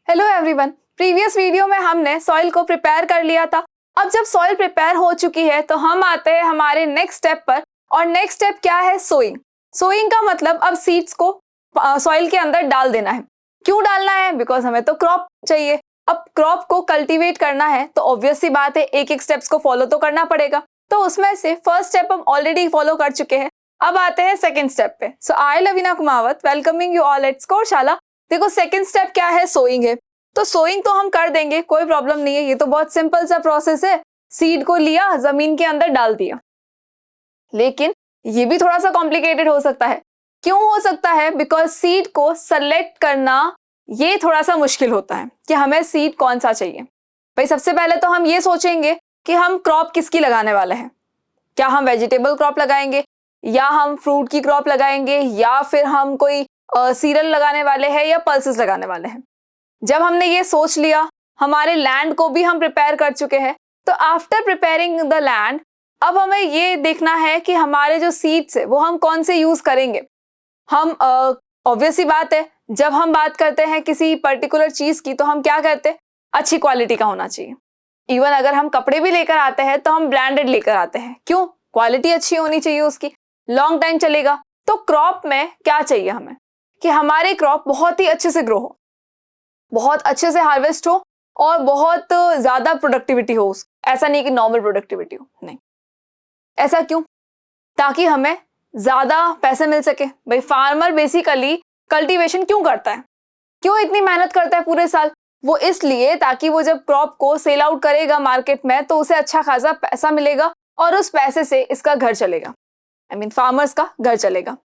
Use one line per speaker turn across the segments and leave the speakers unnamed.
Hello everyone, previous video में हमने soil को प्रिपेयर कर लिया था। अब जब सॉइल प्रिपेयर हो चुकी है तो हम आते हैं हमारे नेक्स्ट स्टेप पर। और नेक्स्ट स्टेप क्या है? सोइंग। सोइंग का मतलब अब सीड्स को सॉइल के अंदर डाल देना है। क्यों डालना है? बिकॉज हमें तो क्रॉप चाहिए। अब क्रॉप को कल्टीवेट करना है तो ऑब्वियस सी बात है एक एक स्टेप्स को फॉलो तो करना पड़ेगा। तो उसमें से फर्स्ट स्टेप हम ऑलरेडी फॉलो कर चुके हैं। अब आते हैं सेकंड स्टेप पे। So I Lavina Kumawat welcoming you all at Scoreshala. देखो सेकंड स्टेप क्या है? सोइंग है। तो सोइंग तो हम कर देंगे, कोई प्रॉब्लम नहीं है। ये तो बहुत सिंपल सा प्रोसेस है। सीड को लिया, जमीन के अंदर डाल दिया। लेकिन ये भी थोड़ा सा कॉम्प्लिकेटेड हो सकता है। क्यों हो सकता है? बिकॉज सीड को सेलेक्ट करना ये थोड़ा सा मुश्किल होता है कि हमें सीड कौन सा चाहिए। भाई सबसे पहले तो हम ये सोचेंगे कि हम क्रॉप किसकी लगाने वाले हैं। क्या हम वेजिटेबल क्रॉप लगाएंगे, या हम फ्रूट की क्रॉप लगाएंगे, या फिर हम कोई सीरियल लगाने वाले हैं, या पल्सेस लगाने वाले हैं। जब हमने ये सोच लिया, हमारे लैंड को भी हम प्रिपेयर कर चुके हैं, तो आफ्टर प्रिपेयरिंग द लैंड अब हमें ये देखना है कि हमारे जो सीड्स है वो हम कौन से यूज करेंगे। हम ऑब्वियस सी बात है, जब हम बात करते हैं किसी पर्टिकुलर चीज की तो हम क्या करते हैं? अच्छी क्वालिटी का होना चाहिए। इवन अगर हम कपड़े भी लेकर आते हैं तो हम ब्रांडेड लेकर आते हैं। क्यों? क्वालिटी अच्छी होनी चाहिए, उसकी लॉन्ग टाइम चलेगा। तो क्रॉप में क्या चाहिए हमें? कि हमारे क्रॉप बहुत ही अच्छे से ग्रो हो, बहुत अच्छे से हार्वेस्ट हो, और बहुत ज्यादा प्रोडक्टिविटी हो। ऐसा नहीं कि नॉर्मल प्रोडक्टिविटी हो, नहीं। ऐसा क्यों? ताकि हमें ज्यादा पैसे मिल सके। भाई फार्मर बेसिकली कल्टीवेशन क्यों करता है? क्यों इतनी मेहनत करता है पूरे साल? वो इसलिए ताकि वो जब क्रॉप को सेल आउट करेगा मार्केट में तो उसे अच्छा खासा पैसा मिलेगा, और उस पैसे से इसका घर चलेगा। फार्मर्स का घर चलेगा।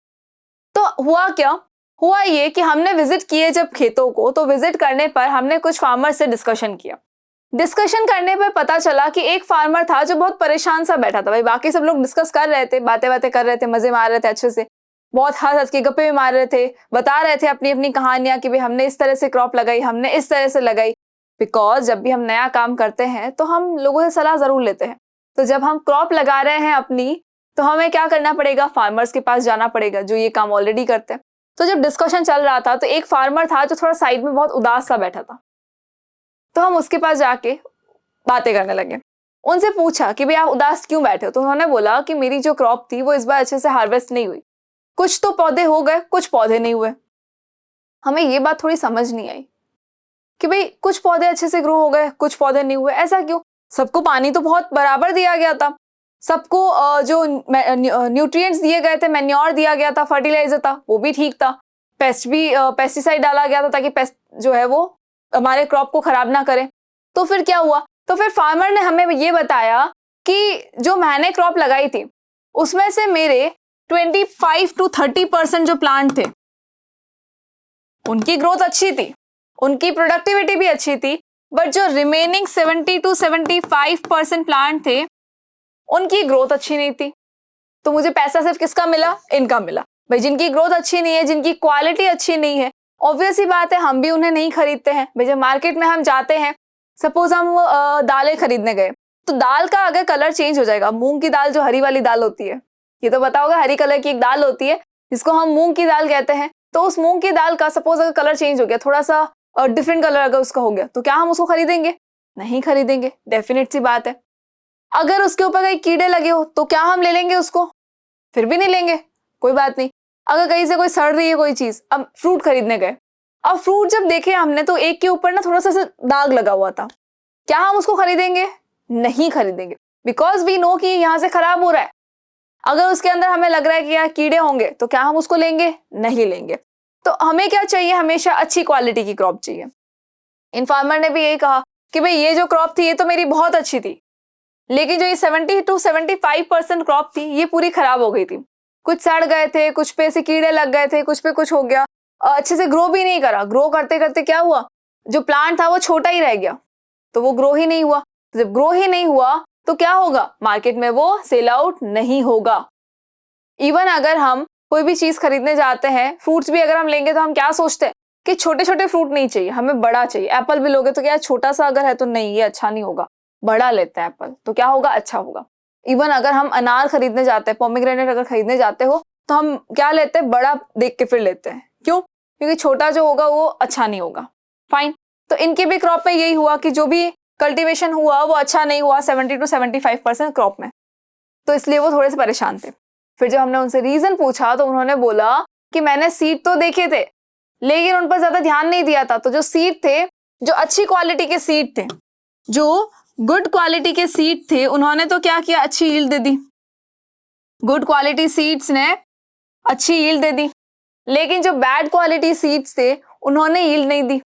तो हुआ क्या? हुआ ये कि हमने विजिट किए जब खेतों को, तो विजिट करने पर हमने कुछ फार्मर से डिस्कशन किया। डिस्कशन करने पर पता चला कि एक फार्मर था जो बहुत परेशान सा बैठा था। भाई बाकी सब लोग डिस्कस कर रहे थे, बातें बातें कर रहे थे, मजे मार रहे थे, अच्छे से बहुत हंस हंस के गप्पे भी मार रहे थे, बता रहे थे अपनी अपनी कहानियां कि भाई हमने इस तरह से क्रॉप लगाई, हमने इस तरह से लगाई। बिकॉज जब भी हम नया काम करते हैं तो हम लोगों से सलाह जरूर लेते हैं। तो जब हम क्रॉप लगा रहे हैं अपनी, तो हमें क्या करना पड़ेगा? फार्मर्स के पास जाना पड़ेगा जो ये काम ऑलरेडी करते हैं। तो जब डिस्कशन चल रहा था तो एक फार्मर था जो थोड़ा साइड में बहुत उदास सा बैठा था। तो हम उसके पास जाके बातें करने लगे। उनसे पूछा कि भाई आप उदास क्यों बैठे हो? तो उन्होंने बोला कि मेरी जो क्रॉप थी वो इस बार अच्छे से हार्वेस्ट नहीं हुई। कुछ तो पौधे हो गए, कुछ पौधे नहीं हुए। हमें ये बात थोड़ी समझ नहीं आई कि भाई कुछ पौधे अच्छे से ग्रो हो गए, कुछ पौधे नहीं हुए, ऐसा क्यों? सबको पानी तो बहुत बराबर दिया गया था, सबको जो न्यूट्रिएंट्स दिए गए थे, मैन्योर दिया गया था, फर्टिलाइजर था, वो भी ठीक था, पेस्टिसाइड डाला गया था ताकि पेस्ट जो है वो हमारे क्रॉप को खराब ना करे। तो फिर क्या हुआ? तो फिर फार्मर ने हमें ये बताया कि जो मैंने क्रॉप लगाई थी उसमें से मेरे 25 to 30% जो प्लांट थे उनकी ग्रोथ अच्छी थी, उनकी प्रोडक्टिविटी भी अच्छी थी, बट जो रिमेनिंग 70 to 75% प्लांट थे उनकी ग्रोथ अच्छी नहीं थी। तो मुझे पैसा सिर्फ किसका मिला? इनका मिला। भाई जिनकी ग्रोथ अच्छी नहीं है, जिनकी क्वालिटी अच्छी नहीं है, ऑब्वियस ही बात है हम भी उन्हें नहीं खरीदते हैं। भाई जब मार्केट में हम जाते हैं, सपोज हम दालें खरीदने गए, तो दाल का अगर कलर चेंज हो जाएगा, मूंग की दाल जो हरी वाली दाल होती है, ये तो पता होगा, हरी कलर की एक दाल होती है जिसको हम मूंग की दाल कहते हैं। तो उस मूंग की दाल का सपोज अगर कलर चेंज हो गया, थोड़ा सा डिफरेंट कलर अगर उसका हो गया, तो क्या हम उसको खरीदेंगे? नहीं खरीदेंगे, डेफिनेट सी बात है। अगर उसके ऊपर कहीं कीड़े लगे हो तो क्या हम ले लेंगे उसको? फिर भी नहीं लेंगे। कोई बात नहीं। अगर कहीं से कोई सड़ रही है कोई चीज, अब फ्रूट खरीदने गए, अब फ्रूट जब देखे हमने तो एक के ऊपर ना थोड़ा सा दाग लगा हुआ था, क्या हम उसको खरीदेंगे? नहीं खरीदेंगे, बिकॉज वी नो कि यहाँ से खराब हो रहा है। अगर उसके अंदर हमें लग रहा है कि यार कीड़े होंगे, तो क्या हम उसको लेंगे? नहीं लेंगे। तो हमें क्या चाहिए? हमेशा अच्छी क्वालिटी की क्रॉप चाहिए। इन फार्मर ने भी यही कहा कि भाई ये जो क्रॉप थी ये तो मेरी बहुत अच्छी थी, लेकिन जो ये 70 to 75% क्रॉप थी ये पूरी खराब हो गई थी। कुछ सड़ गए थे, कुछ पे से कीड़े लग गए थे, कुछ पे कुछ हो गया, अच्छे से ग्रो भी नहीं करा। ग्रो करते करते क्या हुआ? जो प्लांट था वो छोटा ही रह गया, तो वो ग्रो ही नहीं हुआ। तो जब ग्रो ही नहीं हुआ तो क्या होगा? मार्केट में वो सेल आउट नहीं होगा। इवन अगर हम कोई भी चीज खरीदने जाते हैं, फ्रूट्स भी अगर हम लेंगे तो हम क्या सोचते हैं कि छोटे छोटे फ्रूट नहीं चाहिए, हमें बड़ा चाहिए। एप्पल भी लोगे तो क्या छोटा सा अगर है तो नहीं, ये अच्छा नहीं होगा, बड़ा लेते हैं एप्पल, तो क्या होगा? अच्छा होगा। इवन अगर हम अनार खरीदने जाते हैं, पोमेग्रेनेट अगर खरीदने जाते हो, तो हम क्या लेते हैं? बड़ा देख के फिर लेते हैं। क्यों? क्योंकि छोटा जो होगा वो अच्छा नहीं होगा। फाइन। तो इनके भी क्रॉप में यही हुआ कि जो भी कल्टीवेशन हुआ वो अच्छा नहीं हुआ 70 to 75% क्रॉप में, तो इसलिए वो थोड़े से परेशान थे। फिर जब हमने उनसे रीजन पूछा तो उन्होंने बोला कि मैंने सीड तो देखे थे लेकिन उन पर ज्यादा ध्यान नहीं दिया था। तो जो सीड थे, जो अच्छी क्वालिटी के सीड थे, जो गुड क्वालिटी के सीड थे, उन्होंने तो क्या किया, अच्छी यील्ड दे दी। गुड क्वालिटी सीड्स ने अच्छी यील्ड दे दी, लेकिन जो बैड क्वालिटी सीड्स थे उन्होंने यील्ड नहीं दी।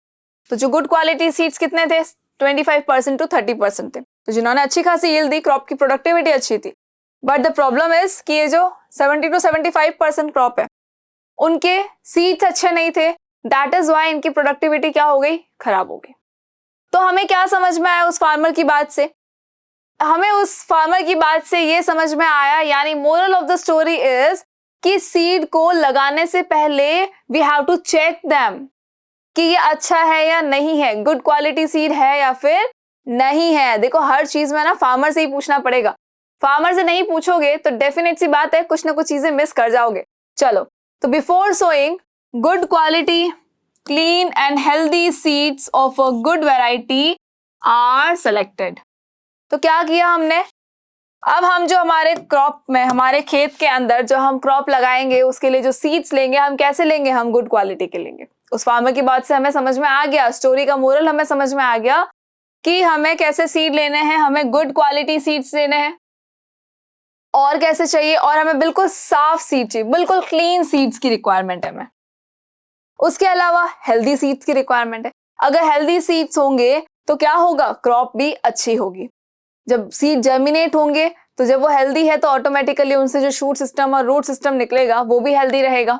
तो जो गुड क्वालिटी सीड्स कितने थे, 25% to 30% थे। तो जिन्होंने अच्छी खासी यील्ड दी, क्रॉप की प्रोडक्टिविटी अच्छी थी। बट द प्रॉब्लम इज कि ये जो 70 to 75% क्रॉप है, उनके सीड्स अच्छे नहीं थे, दैट इज वाई इनकी प्रोडक्टिविटी क्या हो गई, खराब हो गई। तो हमें क्या समझ में आया उस फार्मर की बात से, हमें उस फार्मर की बात से ये समझ में आया, यानी moral of the story is कि सीड को लगाने से पहले we have to check them कि ये अच्छा है या नहीं है, गुड क्वालिटी सीड है या फिर नहीं है। देखो हर चीज में ना फार्मर से ही पूछना पड़ेगा, फार्मर से नहीं पूछोगे तो डेफिनेट सी बात है कुछ ना कुछ चीजें मिस कर जाओगे। चलो, तो before sowing good quality clean and healthy seeds of a good variety are selected. तो क्या किया हमने, अब हम जो हमारे क्रॉप में, हमारे खेत के अंदर जो हम क्रॉप लगाएंगे उसके लिए जो सीड्स लेंगे, हम कैसे लेंगे, हम गुड क्वालिटी के लेंगे। उस फार्मर की बात से हमें समझ में आ गया, स्टोरी का मोरल हमें समझ में आ गया कि हमें कैसे सीड लेने हैं, हमें गुड क्वालिटी सीड्स लेने हैं। और कैसे चाहिए, और हमें बिल्कुल साफ सीड चाहिए, बिल्कुल क्लीन सीड्स की रिक्वायरमेंट है हमें। उसके अलावा हेल्दी सीड्स की रिक्वायरमेंट है। अगर हेल्दी सीड्स होंगे तो क्या होगा, क्रॉप भी अच्छी होगी। जब सीड जर्मिनेट होंगे तो जब वो हेल्दी है तो ऑटोमेटिकली उनसे जो शूट सिस्टम और रूट सिस्टम निकलेगा वो भी हेल्दी रहेगा।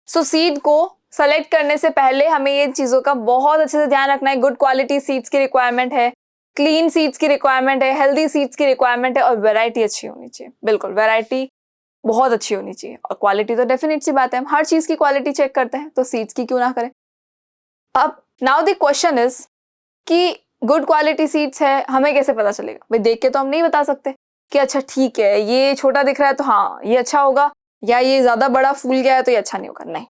सो सीड को सेलेक्ट करने से पहले हमें ये चीजों का बहुत अच्छे से ध्यान रखना है। गुड क्वालिटी सीड्स की रिक्वायरमेंट है, क्लीन सीड्स की रिक्वायरमेंट है, हेल्दी सीड्स की रिक्वायरमेंट है, और वैरायटी अच्छी होनी चाहिए। बिल्कुल वैरायटी बहुत अच्छी होनी चाहिए, और क्वालिटी तो डेफिनेट सी बात है, हम हर चीज की क्वालिटी चेक करते हैं, तो सीड्स की क्यों ना करें। अब नाउ द क्वेश्चन इज कि गुड क्वालिटी सीड्स है, हमें कैसे पता चलेगा। भाई देख के तो हम नहीं बता सकते कि अच्छा ठीक है ये छोटा दिख रहा है तो हाँ ये अच्छा होगा, या ये ज्यादा बड़ा फूल गया है तो ये अच्छा नहीं होगा। नहीं,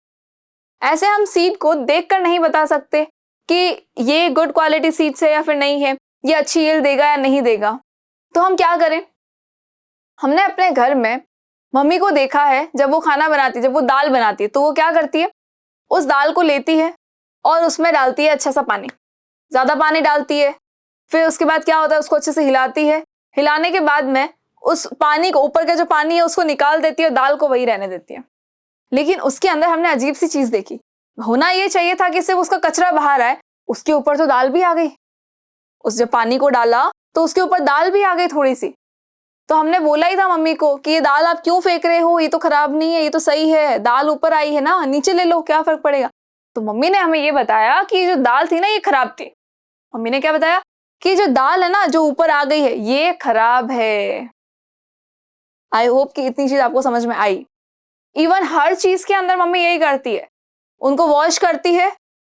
ऐसे हम सीड को देखकर नहीं बता सकते कि ये गुड क्वालिटी सीड्स है या फिर नहीं है, ये अच्छी यील्ड देगा या नहीं देगा। तो हम क्या करें, हमने अपने घर में मम्मी को देखा है जब वो खाना बनाती है, जब वो दाल बनाती है तो वो क्या करती है, उस दाल को लेती है और उसमें डालती है अच्छा सा पानी, ज्यादा पानी डालती है। फिर उसके बाद क्या होता है, उसको अच्छे से हिलाती है, हिलाने के बाद में उस पानी को, ऊपर का जो पानी है उसको निकाल देती है और दाल को वही रहने देती है। लेकिन उसके अंदर हमने अजीब सी चीज देखी, होना ये चाहिए था कि सिर्फ उसका कचरा बाहर आए, उसके ऊपर तो दाल भी आ गई। उस जब पानी को डाला तो उसके ऊपर दाल भी आ गई थोड़ी सी। तो हमने बोला ही था मम्मी को कि ये दाल आप क्यों फेंक रहे हो, ये तो खराब नहीं है, ये तो सही है, दाल ऊपर आई है ना, नीचे ले लो, क्या फर्क पड़ेगा। तो मम्मी ने हमें ये बताया कि जो दाल थी ना ये खराब थी। मम्मी ने क्या बताया कि जो दाल है ना जो ऊपर आ गई है ये खराब है। आई होप कि इतनी चीज आपको समझ में आई। इवन हर चीज के अंदर मम्मी यही करती है, उनको वॉश करती है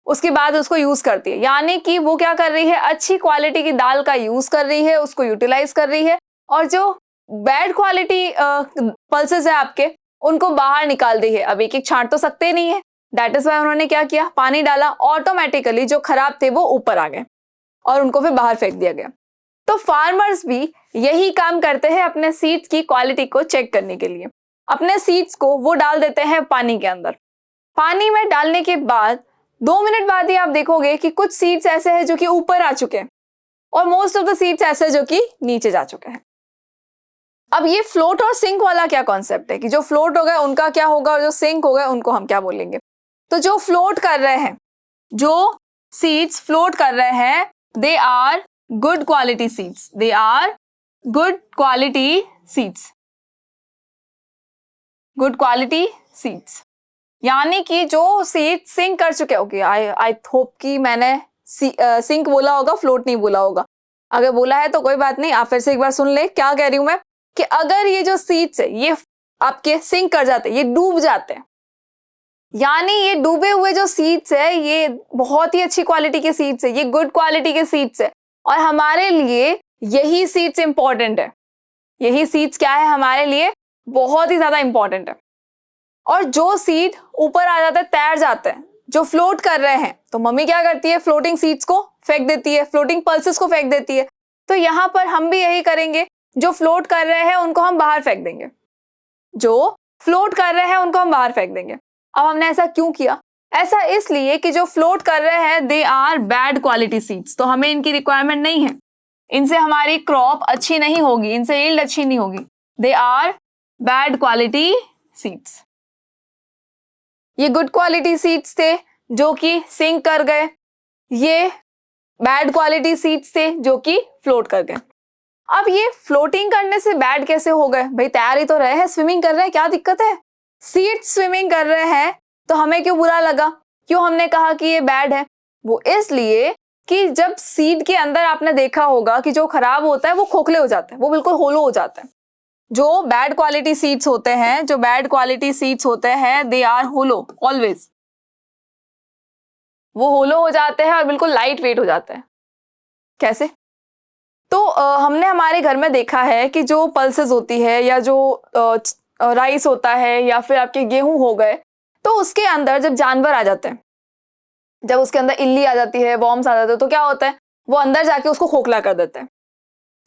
उसके बाद उसको यूज करती है, यानी कि वो क्या कर रही है, अच्छी क्वालिटी की दाल का यूज कर रही है, उसको यूटिलाइज कर रही है, और जो बैड क्वालिटी पल्सेस है आपके उनको बाहर निकाल दी है। अब एक एक छांट तो सकते नहीं है, दैट इज वाई उन्होंने क्या किया, पानी डाला, ऑटोमेटिकली जो खराब थे वो ऊपर आ गए और उनको फिर बाहर फेंक दिया गया। तो फार्मर्स भी यही काम करते हैं अपने सीड्स की क्वालिटी को चेक करने के लिए। अपने सीड्स को वो डाल देते हैं पानी के अंदर। पानी में डालने के बाद 2 मिनट बाद ही आप देखोगे कि कुछ सीड्स ऐसे हैं जो कि ऊपर आ चुके हैं और मोस्ट ऑफ द सीड्स ऐसे जो कि नीचे जा चुके हैं। अब ये फ्लोट और सिंक वाला क्या कॉन्सेप्ट है कि जो फ्लोट हो गए उनका क्या होगा और जो सिंक हो गए उनको हम क्या बोलेंगे। तो जो फ्लोट कर रहे हैं, जो सीड्स फ्लोट कर रहे हैं, they are good quality seeds, they are good quality seeds, good quality seeds. यानी कि जो सीड सिंक कर चुके, ओके आई होप कि मैंने सिंक बोला होगा, फ्लोट नहीं बोला होगा। अगर बोला है तो कोई बात नहीं, आप फिर से एक बार सुन ले क्या कह रही हूं मैं, कि अगर ये जो सीड्स है ये आपके सिंक कर जाते, ये डूब जाते हैं, यानी ये डूबे हुए जो सीड्स है ये बहुत ही अच्छी क्वालिटी के सीड्स है, ये गुड क्वालिटी के सीड्स है, और हमारे लिए यही सीड्स इंपॉर्टेंट है। यही सीड्स क्या है हमारे लिए, बहुत ही ज्यादा इंपॉर्टेंट है। और जो सीड ऊपर आ जाते हैं, तैर जाते हैं, जो फ्लोट कर रहे हैं, तो मम्मी क्या करती है, फ्लोटिंग सीड्स को फेंक देती है, फ्लोटिंग पल्सेस को फेंक देती है। तो यहाँ पर हम भी यही करेंगे, जो फ्लोट कर रहे हैं उनको हम बाहर फेंक देंगे, जो फ्लोट कर रहे हैं उनको हम बाहर फेंक देंगे। अब हमने ऐसा क्यों किया? ऐसा इसलिए कि जो फ्लोट कर रहे हैं they are bad quality seeds, तो हमें इनकी रिक्वायरमेंट नहीं है, इनसे हमारी क्रॉप अच्छी नहीं होगी, इनसे यील्ड अच्छी नहीं होगी। They are bad quality seeds. ये गुड क्वालिटी सीड्स थे जो कि सिंक कर गए, ये बैड क्वालिटी सीड्स थे जो कि फ्लोट कर गए। अब ये फ्लोटिंग करने से बैड कैसे हो गए? भाई तैयार ही तो रहे हैं, स्विमिंग कर रहे हैं, क्या दिक्कत है? सीड्स स्विमिंग कर रहे हैं तो हमें क्यों बुरा लगा, क्यों हमने कहा कि ये बैड है? वो इसलिए कि जब सीड के अंदर आपने देखा होगा कि जो खराब होता है वो खोखले हो जाते हैं, वो बिल्कुल होलो हो जाता है। जो बैड क्वालिटी सीड्स होते हैं, जो बैड क्वालिटी सीड्स होते हैं दे आर होलो ऑलवेज, वो होलो हो जाते हैं और बिल्कुल लाइट वेट हो जाते हैं। कैसे? तो हमने हमारे घर में देखा है कि जो पल्सेस होती है या जो राइस होता है या फिर आपके गेहूं हो गए, तो उसके अंदर जब जानवर आ जाते हैं, जब उसके अंदर इल्ली आ जाती है, वॉर्म्स आ जाते हैं, तो क्या होता है, वो अंदर जाके उसको खोखला कर देते हैं।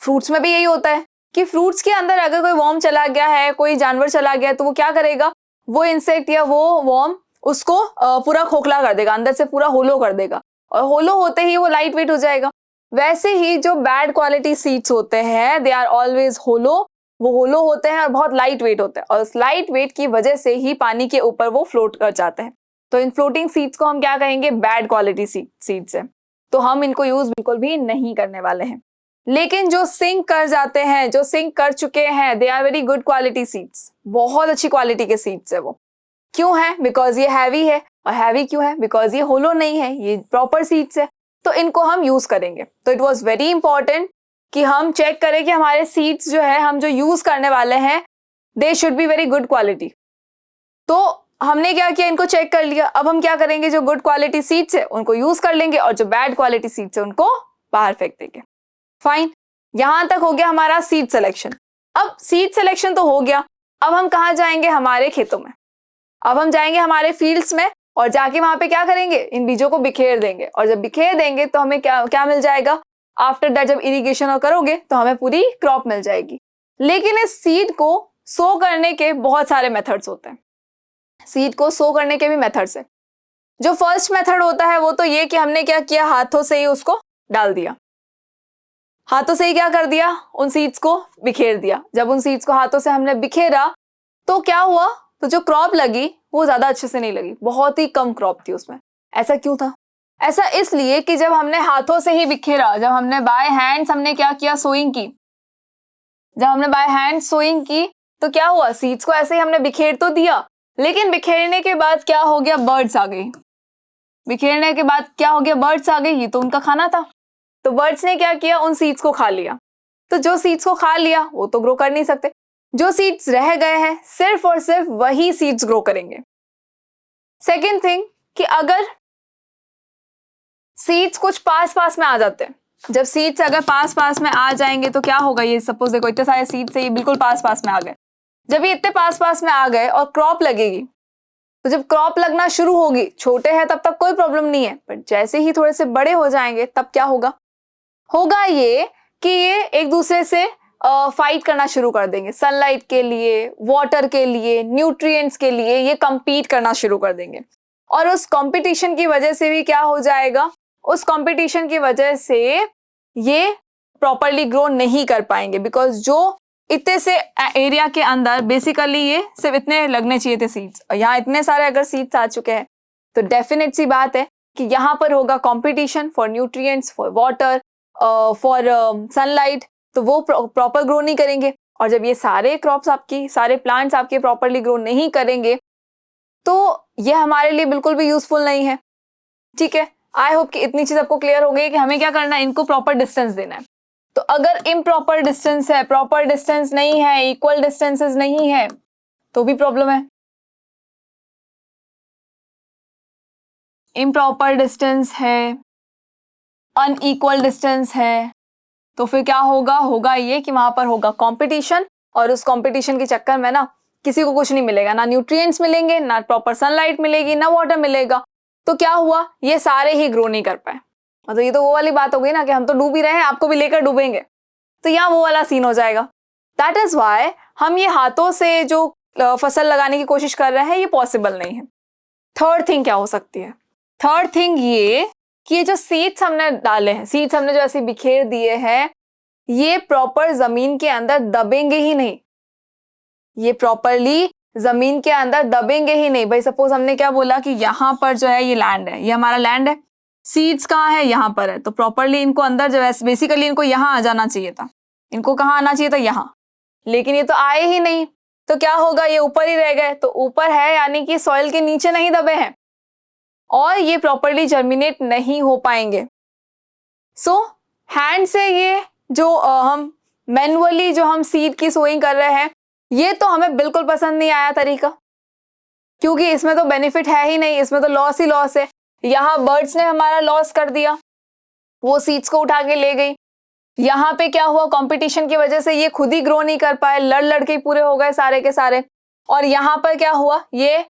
फ्रूट्स में भी यही होता है कि फ्रूट्स के अंदर अगर कोई वॉर्म चला गया है, कोई जानवर चला गया है, तो वो क्या करेगा, वो इंसेक्ट या वो वॉर्म उसको पूरा खोखला कर देगा, अंदर से पूरा होलो कर देगा, और होलो होते ही वो लाइट वेट हो जाएगा। वैसे ही जो बैड क्वालिटी सीड्स होते हैं दे आर ऑलवेज होलो, वो होलो होते हैं और बहुत लाइट वेट होते हैं, और उस लाइट वेट की वजह से ही पानी के ऊपर वो फ्लोट कर जाते हैं। तो इन फ्लोटिंग सीड्स को हम क्या कहेंगे, बैड क्वालिटी सीड्स है, तो हम इनको यूज बिल्कुल भी नहीं करने वाले हैं। लेकिन जो सिंक कर जाते हैं, जो सिंक कर चुके हैं, they are very good quality seeds, बहुत अच्छी क्वालिटी के सीड्स है वो। क्यों है? बिकॉज ये हैवी है, और हैवी क्यों है? बिकॉज ये होलो नहीं है, ये प्रॉपर सीड्स है, तो इनको हम यूज करेंगे। तो इट वॉज वेरी इंपॉर्टेंट कि हम चेक करें कि हमारे सीड्स जो है, हम जो यूज करने वाले हैं, they should be very good quality. तो हमने क्या किया, इनको चेक कर लिया। अब हम क्या करेंगे, जो गुड क्वालिटी सीड्स है उनको यूज कर लेंगे, और जो बैड क्वालिटी सीड्स है उनको बाहर फेंक देंगे। फाइन, यहां तक हो गया हमारा सीड सिलेक्शन। अब सीड सिलेक्शन तो हो गया, अब हम कहाँ जाएंगे, हमारे खेतों में। अब हम जाएंगे हमारे फील्ड्स में, और जाके वहां पे क्या करेंगे, इन बीजों को बिखेर देंगे, और जब बिखेर देंगे तो हमें क्या क्या मिल जाएगा, आफ्टर दैट जब इरिगेशन करोगे तो हमें पूरी क्रॉप मिल जाएगी। लेकिन इस सीड को सो करने के बहुत सारे मेथड्स होते हैं, सीड को सो करने के भी मेथड्स है। जो फर्स्ट मेथड होता है वो तो ये कि हमने क्या किया, हाथों से ही उसको डाल दिया, हाथों से ही क्या कर दिया, उन सीड्स को बिखेर दिया। जब उन सीड्स को हाथों से हमने बिखेरा तो क्या हुआ, तो जो क्रॉप लगी वो ज्यादा अच्छे से नहीं लगी, बहुत ही कम क्रॉप थी उसमें। ऐसा क्यों था? ऐसा इसलिए कि जब हमने हाथों से ही बिखेरा, जब हमने बाय हैंड्स हमने क्या किया, सोइंग की, जब हमने बाय हैंड सोइंग की तो क्या हुआ, सीड्स को ऐसे ही हमने बिखेर तो दिया, लेकिन बिखेरने के बाद क्या हो गया, बर्ड्स आ गई। बिखेरने के बाद क्या हो गया, बर्ड्स आ गई, ये तो उनका खाना था। तो बर्ड्स ने क्या किया, उन सीड्स को खा लिया। तो जो सीड्स को खा लिया वो तो ग्रो कर नहीं सकते, जो सीड्स रह गए हैं सिर्फ और सिर्फ वही सीड्स ग्रो करेंगे। सेकेंड थिंग कि अगर सीड्स कुछ पास पास में आ जाते हैं, जब सीड्स अगर पास पास में आ जाएंगे तो क्या होगा, ये सपोज देखो इतने सारे सीड्स है, ये बिल्कुल पास पास में आ गए। जब ये इतने पास पास में आ गए और क्रॉप लगेगी, तो जब क्रॉप लगना शुरू होगी, छोटे हैं तब तक कोई प्रॉब्लम नहीं है, पर जैसे ही थोड़े से बड़े हो जाएंगे तब क्या होगा, होगा ये कि ये एक दूसरे से फाइट करना शुरू कर देंगे, सनलाइट के लिए, वाटर के लिए, न्यूट्रिएंट्स के लिए ये compete करना शुरू कर देंगे। और उस कंपटीशन की वजह से भी क्या हो जाएगा, उस कंपटीशन की वजह से ये प्रॉपरली ग्रो नहीं कर पाएंगे, बिकॉज जो इतने से एरिया के अंदर बेसिकली ये सिर्फ इतने लगने चाहिए थे सीड्स, और यहाँ इतने सारे अगर सीड्स आ चुके हैं तो डेफिनेट सी बात है कि यहाँ पर होगा competition for nutrients, for water, for sunlight, तो वो प्रॉपर ग्रो नहीं करेंगे। और जब ये सारे क्रॉप्स आपकी, सारे प्लांट्स आपके प्रॉपरली ग्रो नहीं करेंगे तो ये हमारे लिए बिल्कुल भी यूजफुल नहीं है। ठीक है, आई होप कि इतनी चीज आपको क्लियर हो गई कि हमें क्या करना है, इनको प्रॉपर डिस्टेंस देना है। तो अगर इम्प्रॉपर डिस्टेंस है, प्रॉपर डिस्टेंस नहीं है, इक्वल डिस्टेंसेस नहीं है, तो भी प्रॉब्लम है। इम्प्रॉपर डिस्टेंस है, अनइक्वल डिस्टेंस है, तो फिर क्या होगा, होगा ये कि वहां पर होगा कंपटीशन, और उस कंपटीशन के चक्कर में ना किसी को कुछ नहीं मिलेगा, ना न्यूट्रिएंट्स मिलेंगे, ना प्रॉपर सनलाइट मिलेगी, ना वाटर मिलेगा। तो क्या हुआ, ये सारे ही ग्रो नहीं कर पाए। मतलब ये तो वो वाली बात हो गई ना कि हम तो डूब ही रहे हैं, आपको भी लेकर डूबेंगे, तो यहाँ वो वाला सीन हो जाएगा। दैट इज वाई हम ये हाथों से जो फसल लगाने की कोशिश कर रहे हैं ये पॉसिबल नहीं है। थर्ड थिंग क्या हो सकती है? थर्ड थिंग ये कि ये जो सीड्स हमने डाले हैं, सीड्स हमने जो ऐसे बिखेर दिए हैं, ये प्रॉपर जमीन के अंदर दबेंगे ही नहीं, ये प्रॉपरली जमीन के अंदर दबेंगे ही नहीं। भाई सपोज हमने क्या बोला कि यहाँ पर जो है ये लैंड है, ये हमारा लैंड है, सीड्स कहाँ है, यहाँ पर है, तो प्रॉपरली इनको अंदर जो है बेसिकली इनको यहाँ आ जाना चाहिए था। इनको कहाँ आना चाहिए था? यहाँ। लेकिन ये तो आए ही नहीं, तो क्या होगा, ये ऊपर ही रह गए। तो ऊपर है यानी कि सॉइल के नीचे नहीं दबे हैं और ये प्रॉपरली जर्मिनेट नहीं हो पाएंगे। सो हैंड से ये जो हम मैनुअली जो हम सीड की सोइंग कर रहे हैं, ये तो हमें बिल्कुल पसंद नहीं आया तरीका, क्योंकि इसमें तो बेनिफिट है ही नहीं, इसमें तो लॉस ही लॉस है। यहाँ बर्ड्स ने हमारा लॉस कर दिया, वो सीड्स को उठा के ले गई। यहाँ पे क्या हुआ, कंपटीशन की वजह से ये खुद ही ग्रो नहीं कर पाए, लड़ लड़ के पूरे हो गए सारे के सारे। और यहाँ पर क्या हुआ, ये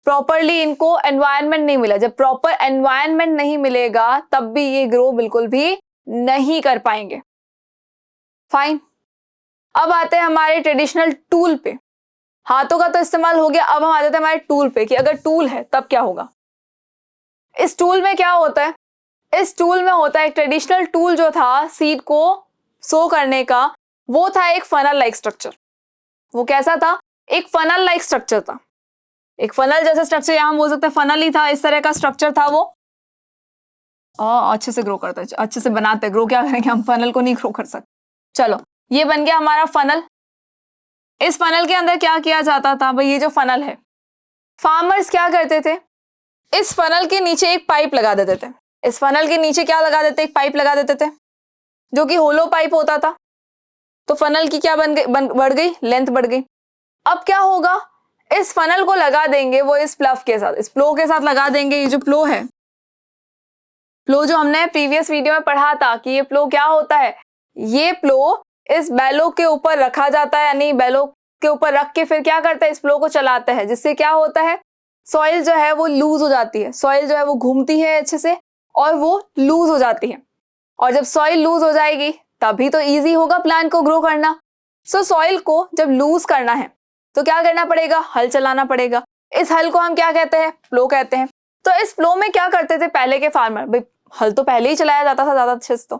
प्रॉपरली इनको एनवायरनमेंट नहीं मिला। जब प्रॉपर एनवायरनमेंट नहीं मिलेगा तब भी ये ग्रो बिल्कुल भी नहीं कर पाएंगे। फाइन, अब आते हैं हमारे ट्रेडिशनल टूल पे। हाथों का तो इस्तेमाल हो गया, अब हम आ जाते हैं हमारे टूल पे कि अगर टूल है तब क्या होगा। इस टूल में क्या होता है, इस टूल में होता है एक ट्रेडिशनल टूल जो था सीड को सो करने का, वो था एक फनल लाइक स्ट्रक्चर। वो कैसा था? एक फनल लाइक स्ट्रक्चर था, एक फनल जैसा स्ट्रक्चर, यहां हम बोल सकते हैं फनल ही था, इस तरह का स्ट्रक्चर था वो। अच्छे से ग्रो करता है, अच्छे से बनाते, ग्रो क्या करेंगे हम, फनल को नहीं ग्रो कर सकते। चलो, ये बन गया हमारा फनल। इस फनल के अंदर क्या किया जाता था भाई, ये जो फनल है, फार्मर्स क्या करते थे, इस फनल के नीचे एक पाइप लगा देते थे। इस फनल के नीचे क्या लगा देते, एक पाइप लगा देते थे जो कि होलो पाइप होता था। तो फनल की क्या बढ़ गई, लेंथ बढ़ गई। अब क्या होगा, इस फनल को लगा देंगे वो इस प्लफ के साथ, इस प्लो के साथ लगा देंगे। ये जो प्लो है, प्लो जो हमने प्रीवियस वीडियो में पढ़ा था कि ये प्लो क्या होता है, ये प्लो इस बैलो के ऊपर रखा जाता है, यानी बैलो के ऊपर रख के फिर क्या करता है, इस प्लो को चलाता है, जिससे क्या होता है, सॉइल जो है वो लूज हो जाती है, सॉइल जो है वो घूमती है अच्छे से और वो लूज हो जाती है। और जब सॉइल लूज हो जाएगी तभी तो इजी होगा प्लांट को ग्रो करना। सो सॉइल को जब लूज करना है तो क्या करना पड़ेगा, हल चलाना पड़ेगा। इस हल को हम क्या कहते हैं, प्लो कहते हैं। तो इस प्लो में क्या करते थे पहले के फार्मर, भाई हल तो पहले ही चलाया जाता था ज्यादा अच्छे से,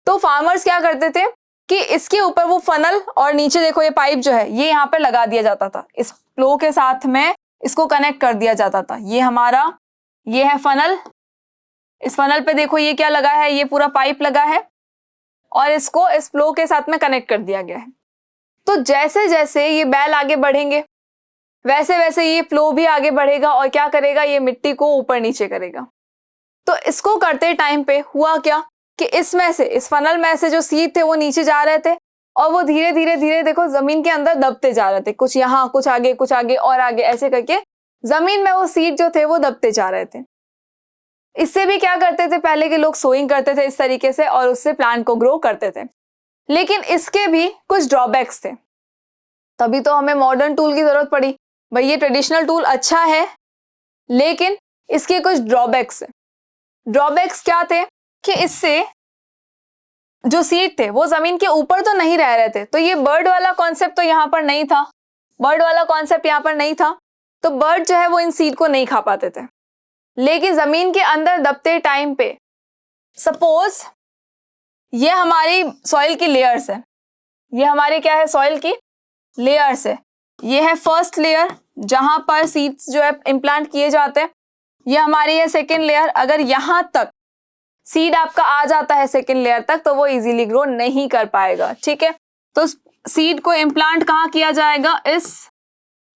तो फार्मर्स क्या करते थे कि इसके ऊपर वो फनल और नीचे देखो ये पाइप जो है ये यहाँ पे लगा दिया जाता था, इस प्लो के साथ में इसको कनेक्ट कर दिया जाता था। ये हमारा, ये है फनल, इस फनल पे देखो ये क्या लगा है, ये पूरा पाइप लगा है और इसको इस प्लो के साथ में कनेक्ट कर दिया गया है। तो जैसे जैसे ये बैल आगे बढ़ेंगे वैसे वैसे ये प्लो भी आगे बढ़ेगा और क्या करेगा, ये मिट्टी को ऊपर नीचे करेगा। तो इसको करते टाइम पे हुआ क्या कि इसमें से, इस फनल में से जो सीड थे वो नीचे जा रहे थे और वो धीरे धीरे धीरे देखो जमीन के अंदर दबते जा रहे थे, कुछ यहाँ कुछ आगे और आगे, ऐसे करके जमीन में वो सीड जो थे वो दबते जा रहे थे। इससे भी क्या करते थे, पहले के लोग सोइंग करते थे इस तरीके से और उससे प्लांट को ग्रो करते थे। लेकिन इसके भी कुछ ड्रॉबैक्स थे, तभी तो हमें मॉडर्न टूल की जरूरत पड़ी। भाई ये ट्रेडिशनल टूल अच्छा है लेकिन इसके कुछ ड्रॉबैक्स है। ड्रॉबैक्स क्या थे कि इससे जो सीड थे वो जमीन के ऊपर तो नहीं रह रहे थे, तो ये बर्ड वाला कॉन्सेप्ट तो यहाँ पर नहीं था, बर्ड वाला कॉन्सेप्ट यहाँ पर नहीं था, तो बर्ड जो है वो इन सीड को नहीं खा पाते थे। लेकिन जमीन के अंदर दबते टाइम पे सपोज ये हमारी सॉइल की लेयर्स है, ये हमारे क्या है, सॉइल की लेयर्स है। ये है फर्स्ट लेयर जहां पर सीड्स जो है इम्प्लांट किए जाते हैं, ये हमारी है सेकेंड लेयर। अगर यहां तक सीड आपका आ जाता है सेकेंड लेयर तक तो वो इजीली ग्रो नहीं कर पाएगा, ठीक है। तो सीड को इम्प्लांट कहाँ किया जाएगा, इस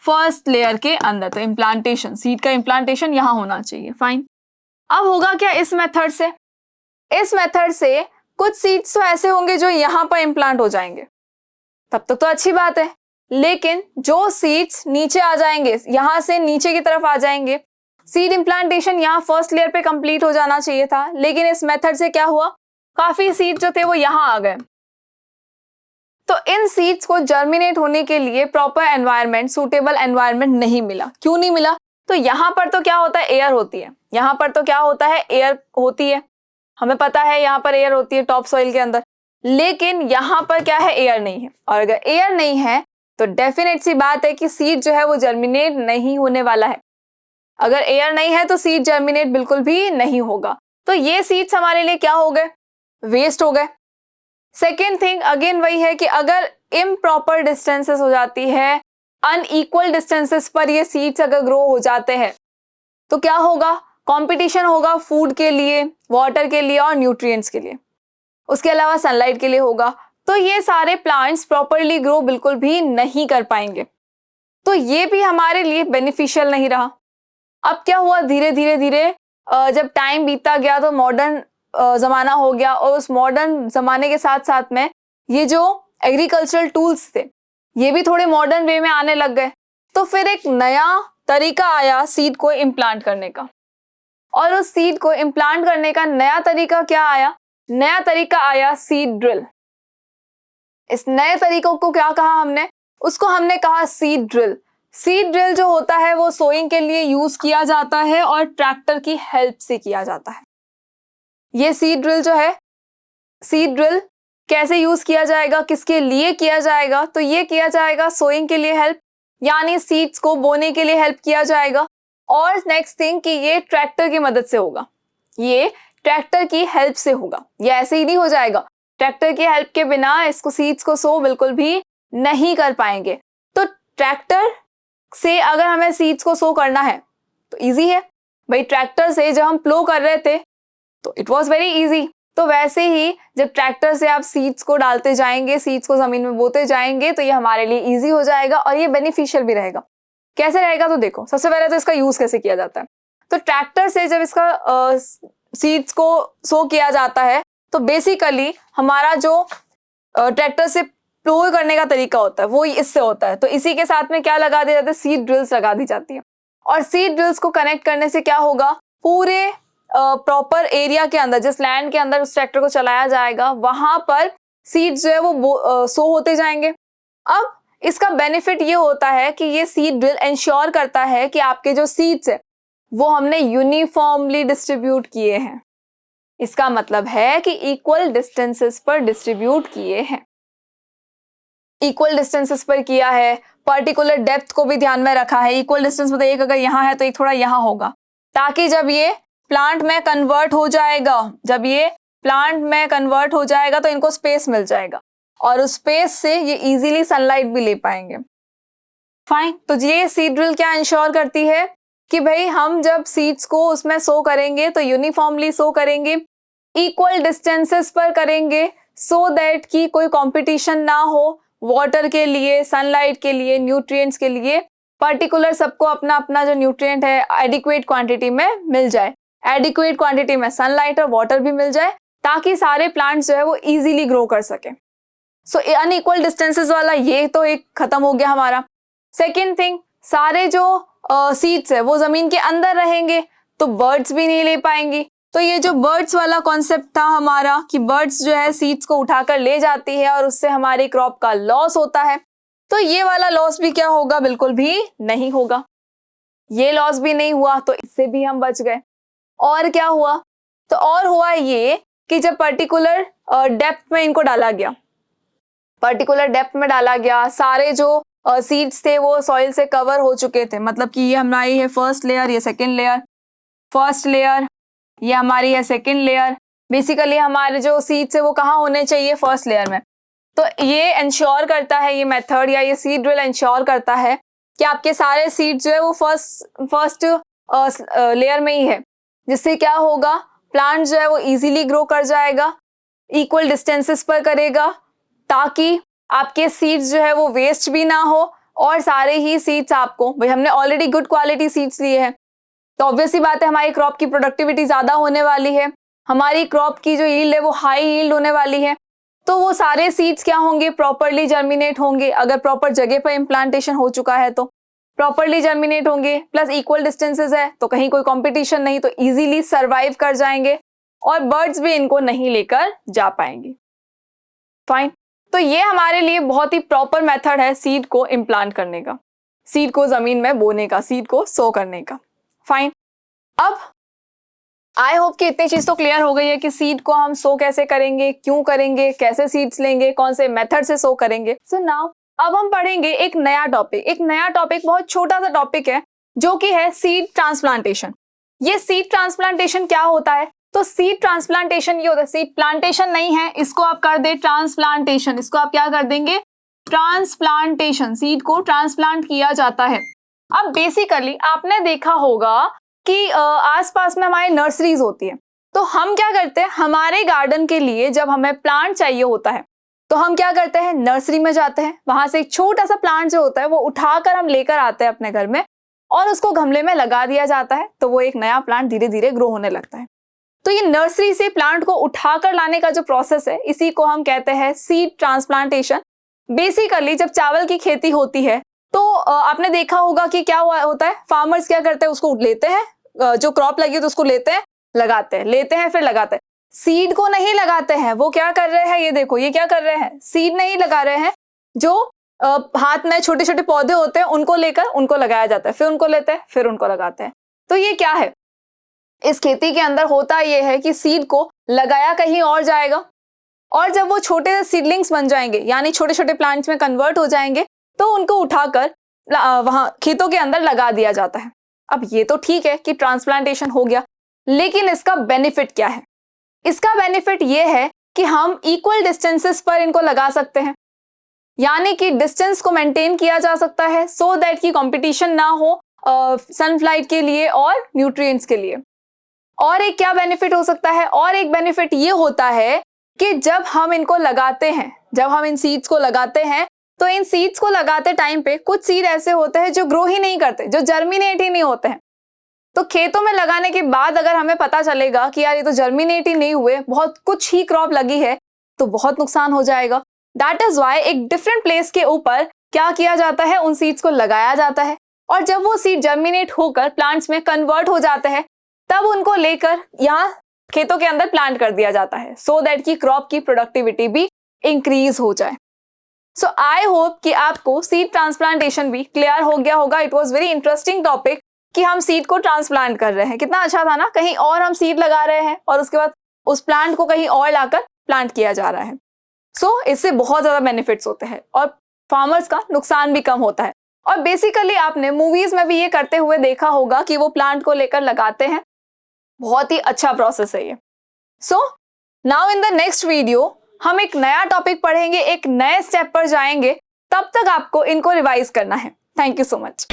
फर्स्ट लेयर के अंदर। तो इम्प्लांटेशन, सीड का इम्प्लांटेशन यहां होना चाहिए, फाइन। अब होगा क्या इस मेथड से, इस मेथड से कुछ सीड्स तो ऐसे होंगे जो यहां पर इम्प्लांट हो जाएंगे, तब तक तो अच्छी बात है। लेकिन जो सीड्स नीचे आ जाएंगे, यहां से नीचे की तरफ आ जाएंगे, सीड इम्प्लांटेशन यहाँ फर्स्ट लेयर पे कंप्लीट हो जाना चाहिए था, लेकिन इस मेथड से क्या हुआ, काफी सीड जो थे वो यहाँ आ गए। तो इन सीड्स को जर्मिनेट होने के लिए प्रॉपर एनवायरनमेंट, सूटेबल एनवायरनमेंट नहीं मिला। क्यों नहीं मिला, तो यहाँ पर तो क्या होता है, एयर होती है, यहाँ पर तो क्या होता है, एयर होती है, हमें पता है यहाँ पर एयर होती है टॉप सॉइल के अंदर, लेकिन यहाँ पर क्या है, एयर नहीं है। और अगर एयर नहीं है तो डेफिनेट सी बात है कि सीड जो है वो जर्मिनेट नहीं होने वाला है। अगर एयर नहीं है तो सीड जर्मिनेट बिल्कुल भी नहीं होगा। तो ये सीड्स हमारे लिए क्या हो गए, वेस्ट हो गए। सेकेंड थिंग अगेन वही है कि अगर इम्प्रॉपर डिस्टेंसेस हो जाती है, अनइक्वल डिस्टेंसेस पर ये सीड्स अगर ग्रो हो जाते हैं तो क्या होगा, कंपटीशन होगा फूड के लिए, वाटर के लिए और न्यूट्रिएंट्स के लिए, उसके अलावा सनलाइट के लिए होगा। तो ये सारे प्लांट्स प्रॉपरली ग्रो बिल्कुल भी नहीं कर पाएंगे, तो ये भी हमारे लिए बेनिफिशियल नहीं रहा। अब क्या हुआ, धीरे धीरे धीरे जब टाइम बीतता गया तो मॉडर्न जमाना हो गया, और उस मॉडर्न जमाने के साथ साथ में ये जो एग्रीकल्चरल टूल्स थे ये भी थोड़े मॉडर्न वे में आने लग गए। तो फिर एक नया तरीका आया सीड को इम्प्लांट करने का, और उस सीड को इम्प्लांट करने का नया तरीका क्या आया, नया तरीका आया सीड ड्रिल। इस नए तरीकों को क्या कहा हमने, उसको हमने कहा सीड ड्रिल। सीड ड्रिल जो होता है वो सोइंग के लिए यूज किया जाता है और ट्रैक्टर की हेल्प से किया जाता है। ये सीड ड्रिल जो है, सीड ड्रिल कैसे यूज किया जाएगा, किसके लिए किया जाएगा, तो ये किया जाएगा सोइंग के लिए हेल्प, यानी सीड्स को बोने के लिए हेल्प किया जाएगा। और नेक्स्ट थिंग कि ये ट्रैक्टर की मदद से होगा, ये ट्रैक्टर की हेल्प से होगा, ये ऐसे ही नहीं हो जाएगा। ट्रैक्टर की हेल्प के बिना इसको सीड्स को सो बिल्कुल भी नहीं कर पाएंगे। तो ट्रैक्टर से अगर हमें सीड्स को सो करना है तो इजी है भाई, ट्रैक्टर से जब हम प्लो कर रहे थे तो इट वाज वेरी इजी। तो वैसे ही जब ट्रैक्टर से आप सीड्स को डालते जाएंगे, सीड्स को जमीन में बोते जाएंगे, तो ये हमारे लिए इजी हो जाएगा और ये बेनिफिशियल भी रहेगा। कैसे रहेगा, तो देखो सबसे पहले तो इसका यूज कैसे किया जाता है। तो ट्रैक्टर से जब इसका सीड्स को सो किया जाता है तो बेसिकली हमारा जो ट्रैक्टर से प्लो करने का तरीका होता है वो इससे होता है। तो इसी के साथ में क्या लगा दिया जाता है, सीड ड्रिल्स लगा दी जाती है। और सीड ड्रिल्स को कनेक्ट करने से क्या होगा, पूरे प्रॉपर एरिया के अंदर, जिस लैंड के अंदर उस ट्रैक्टर को चलाया जाएगा, वहां पर सीड्स जो है वो सो होते जाएंगे। अब इसका बेनिफिट ये होता है कि ये सीड ड्रिल इंश्योर करता है कि आपके जो सीड्स है वो हमने यूनिफॉर्मली डिस्ट्रीब्यूट किए हैं। इसका मतलब है कि इक्वल डिस्टेंसेस पर डिस्ट्रीब्यूट किए हैं, इक्वल डिस्टेंसेस पर किया है, पर्टिकुलर डेप्थ को भी ध्यान में रखा है। इक्वल डिस्टेंस मतलब एक अगर यहाँ है तो एक थोड़ा यहाँ होगा, ताकि जब ये प्लांट में कन्वर्ट हो जाएगा, जब ये प्लांट में कन्वर्ट हो जाएगा तो इनको स्पेस मिल जाएगा और उस स्पेस से ये इजीली सनलाइट भी ले पाएंगे। फाइन, तो ये सीड ड्रिल क्या इंश्योर करती है कि भाई हम जब सीड्स को उसमें सो करेंगे तो यूनिफॉर्मली सो करेंगे, इक्वल डिस्टेंसेस पर करेंगे, सो दैट कि कोई कंपटीशन ना हो वाटर के लिए, सनलाइट के लिए, न्यूट्रिएंट्स के लिए। पर्टिकुलर सबको अपना अपना जो न्यूट्रिएंट है एडिक्वेट क्वांटिटी में मिल जाए, एडिक्वेट क्वांटिटी में सनलाइट और वाटर भी मिल जाए, ताकि सारे प्लांट्स जो है वो इजीली ग्रो कर सके। सो अनइक्वल डिस्टेंसेस वाला ये तो एक खत्म हो गया हमारा। सेकेंड थिंग, सारे जो सीड्स है वो जमीन के अंदर रहेंगे तो बर्ड्स भी नहीं ले पाएंगी। तो ये जो बर्ड्स वाला कॉन्सेप्ट था हमारा कि बर्ड्स जो है सीड्स को उठाकर ले जाती है और उससे हमारी क्रॉप का लॉस होता है, तो ये वाला लॉस भी क्या होगा, बिल्कुल भी नहीं होगा। ये लॉस भी नहीं हुआ तो इससे भी हम बच गए। और क्या हुआ, तो और हुआ ये कि जब पर्टिकुलर डेप्थ में इनको डाला गया, पर्टिकुलर डेप्थ में डाला गया, सारे जो सीड्स थे वो सॉइल से कवर हो चुके थे, मतलब कि ये हमारी है फर्स्ट लेयर, ये सेकेंड लेयर, फर्स्ट लेयर ये हमारी है सेकेंड लेयर। बेसिकली हमारे जो सीड्स है वो कहाँ होने चाहिए, फर्स्ट लेयर में। तो ये इंश्योर करता है, ये मेथड या ये सीड ड्रिल इंश्योर करता है कि आपके सारे सीड्स जो है वो फर्स्ट लेयर में ही है, जिससे क्या होगा, प्लांट जो है वो इजीली ग्रो कर जाएगा, इक्वल डिस्टेंसेस पर करेगा, ताकि आपके सीड्स जो है वो वेस्ट भी ना हो और सारे ही सीड्स आपको, भाई हमने ऑलरेडी गुड क्वालिटी सीड्स लिए हैं तो ऑब्वियसली बात है हमारी क्रॉप की प्रोडक्टिविटी ज्यादा होने वाली है, हमारी क्रॉप की जो यील्ड है वो हाई यील्ड होने वाली है। तो वो सारे सीड्स क्या होंगे, प्रॉपरली जर्मिनेट होंगे, अगर प्रॉपर जगह पर इम्प्लांटेशन हो चुका है तो प्रॉपरली जर्मिनेट होंगे, प्लस इक्वल डिस्टेंसेस है तो कहीं कोई कंपटीशन नहीं, तो इजीली सर्वाइव कर जाएंगे और बर्ड्स भी इनको नहीं लेकर जा पाएंगे। फाइन, तो ये हमारे लिए बहुत ही प्रॉपर मेथड है सीड को इम्प्लांट करने का, सीड को जमीन में बोने का, सीड को सो करने का। फाइन, अब आई होप कि इतनी चीज तो क्लियर हो गई है कि सीड को हम सो कैसे करेंगे, क्यों करेंगे, कैसे सीड्स लेंगे, कौन से मेथड से सो करेंगे। सो नाउ अब हम पढ़ेंगे एक नया टॉपिक बहुत छोटा सा टॉपिक है जो कि है सीड ट्रांसप्लांटेशन। ये सीड ट्रांसप्लांटेशन क्या होता है? तो सीड ट्रांसप्लांटेशन ये होता है, सीड प्लांटेशन नहीं है, इसको आप कर दे ट्रांसप्लांटेशन। इसको आप क्या कर देंगे? ट्रांसप्लांटेशन। सीड को ट्रांसप्लांट किया जाता है। अब बेसिकली आपने देखा होगा कि आसपास में हमारे नर्सरीज होती है, तो हम क्या करते हैं, हमारे गार्डन के लिए जब हमें प्लांट चाहिए होता है तो हम क्या करते हैं, नर्सरी में जाते हैं, वहां से एक छोटा सा प्लांट जो होता है वो उठाकर हम लेकर आते हैं अपने घर में और उसको गमले में लगा दिया जाता है, तो वो एक नया प्लांट धीरे धीरे ग्रो होने लगता है। तो ये नर्सरी से प्लांट को उठाकर लाने का जो प्रोसेस है, इसी को हम कहते हैं सीड ट्रांसप्लांटेशन। बेसिकली जब चावल की खेती होती है तो आपने देखा होगा कि क्या होता है, फार्मर्स क्या करते हैं, उसको लेते हैं, जो क्रॉप लगी है तो उसको लेते हैं, लगाते हैं, लेते हैं, फिर लगाते हैं। सीड को नहीं लगाते हैं, वो क्या कर रहे हैं, ये देखो, ये क्या कर रहे हैं, सीड नहीं लगा रहे हैं, जो हाथ में छोटे छोटे पौधे होते हैं उनको लेकर उनको लगाया जाता है, फिर उनको लेते हैं, फिर उनको लगाते हैं। तो ये क्या है, इस खेती के अंदर होता ये है कि सीड को लगाया कहीं और जाएगा और जब वो छोटे सीडलिंग्स बन जाएंगे, यानी छोटे छोटे प्लांट्स में कन्वर्ट हो जाएंगे, तो उनको उठाकर वहां खेतों के अंदर लगा दिया जाता है। अब ये तो ठीक है कि ट्रांसप्लांटेशन हो गया, लेकिन इसका बेनिफिट क्या है? इसका बेनिफिट ये है कि हम इक्वल डिस्टेंसेस पर इनको लगा सकते हैं, यानी कि डिस्टेंस को मेंटेन किया जा सकता है सो दैट कि कंपटीशन ना हो सनलाइट के लिए और न्यूट्रिएंट्स के लिए। और एक क्या बेनिफिट हो सकता है, और एक बेनिफिट ये होता है कि जब हम इनको लगाते हैं, जब हम इन सीड्स को लगाते हैं, तो इन सीड्स को लगाते टाइम पे कुछ सीड ऐसे होते हैं जो ग्रो ही नहीं करते, जो जर्मिनेट ही नहीं होते हैं। तो खेतों में लगाने के बाद अगर हमें पता चलेगा कि यार ये तो जर्मिनेट ही नहीं हुए, बहुत कुछ ही क्रॉप लगी है, तो बहुत नुकसान हो जाएगा। दैट इज वाई एक डिफरेंट प्लेस के ऊपर क्या किया जाता है, उन सीड्स को लगाया जाता है और जब वो सीड जर्मिनेट होकर प्लांट्स में कन्वर्ट हो जाते हैं, तब उनको लेकर यहाँ खेतों के अंदर प्लांट कर दिया जाता है सो दैट की क्रॉप की प्रोडक्टिविटी भी इंक्रीज हो जाए। सो आई होप कि आपको सीड ट्रांसप्लांटेशन भी क्लियर हो गया होगा। It was very interesting topic कि हम सीड को ट्रांसप्लांट कर रहे हैं, कितना अच्छा था ना, कहीं और हम सीड लगा रहे हैं और उसके बाद उस प्लांट को कहीं और लाकर प्लांट किया जा रहा है। सो इससे बहुत ज्यादा बेनिफिट्स होते हैं और फार्मर्स का नुकसान भी कम होता है। और बेसिकली आपने मूवीज में भी ये करते हुए देखा होगा कि वो प्लांट को लेकर लगाते हैं, बहुत ही अच्छा प्रोसेस है ये। So now in the next video हम एक नया टॉपिक पढ़ेंगे, एक नए स्टेप पर जाएंगे, तब तक आपको इनको रिवाइज करना है। Thank you so much.